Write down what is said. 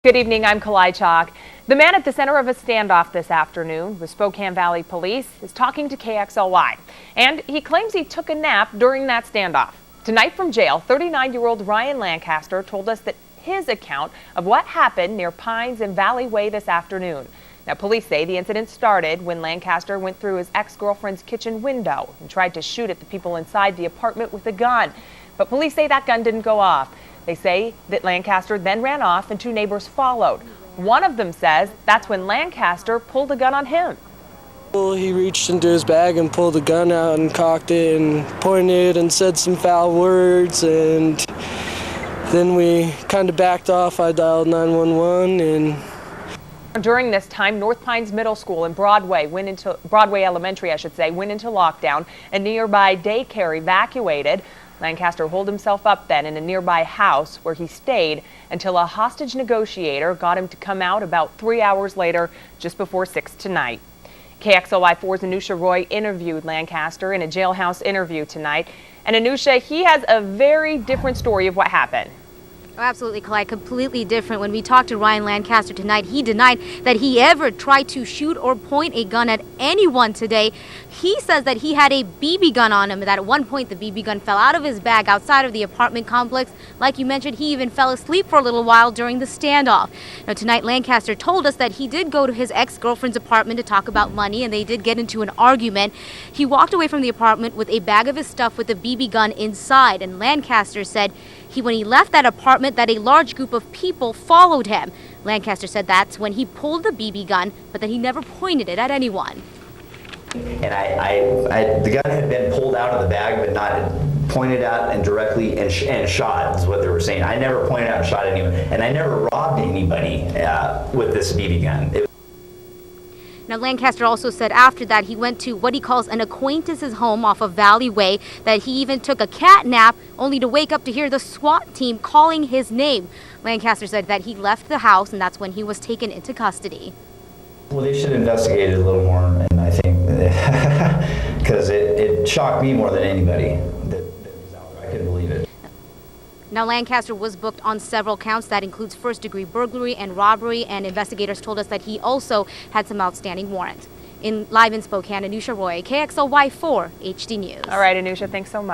Good evening, I'm Kalai Chalk. The man at the center of a standoff this afternoon with Spokane Valley Police is talking to KXLY, and he claims he took a nap during that standoff. Tonight from jail, 39-year-old Ryan Lancaster told us that his account of what happened near Pines and Valley Way this afternoon. Now, police say the incident started when Lancaster went through his ex-girlfriend's kitchen window and tried to shoot at the people inside the apartment with a gun. But police say that gun didn't go off. They say that Lancaster then ran off and two neighbors followed. One of them says that's when Lancaster pulled a gun on him. Well, he reached into his bag and pulled the gun out and cocked it and pointed and said some foul words, and then we kind of backed off. I dialed 911 and during this time, North Pines Middle School and Broadway Elementary, went into lockdown. A nearby daycare evacuated. Lancaster holed himself up then in a nearby house where he stayed until a hostage negotiator got him to come out about 3 hours later, just before 6 tonight. KXLY4's Anusha Roy interviewed Lancaster in a jailhouse interview tonight. And Anusha, he has a very different story of what happened. Oh, absolutely, Clyde. Completely different. When we talked to Ryan Lancaster tonight, he denied that he ever tried to shoot or point a gun at anyone today. He says that he had a BB gun on him, that at one point the BB gun fell out of his bag outside of the apartment complex. Like you mentioned, he even fell asleep for a little while during the standoff. Now, tonight, Lancaster told us that he did go to his ex-girlfriend's apartment to talk about money, and they did get into an argument. He walked away from the apartment with a bag of his stuff with a BB gun inside, and Lancaster said when he left that apartment that a large group of people followed him. Lancaster said that's when he pulled the BB gun, but that he never pointed it at anyone. And the gun had been pulled out of the bag, but not pointed at and directly and shot, is what they were saying. I never pointed out and shot anyone, and I never robbed anybody with this BB gun. Now, Lancaster also said after that he went to what he calls an acquaintance's home off of Valley Way, that he even took a cat nap only to wake up to hear the SWAT team calling his name. Lancaster said that he left the house, and that's when he was taken into custody. Well, they should investigate it a little more, and I think because it shocked me more than anybody that was out there. I couldn't believe it. Now, Lancaster was booked on several counts. That includes first-degree burglary and robbery, and investigators told us that he also had some outstanding warrants. Live in Spokane, Anusha Roy, KXLY4 HD News. All right, Anusha, thanks so much.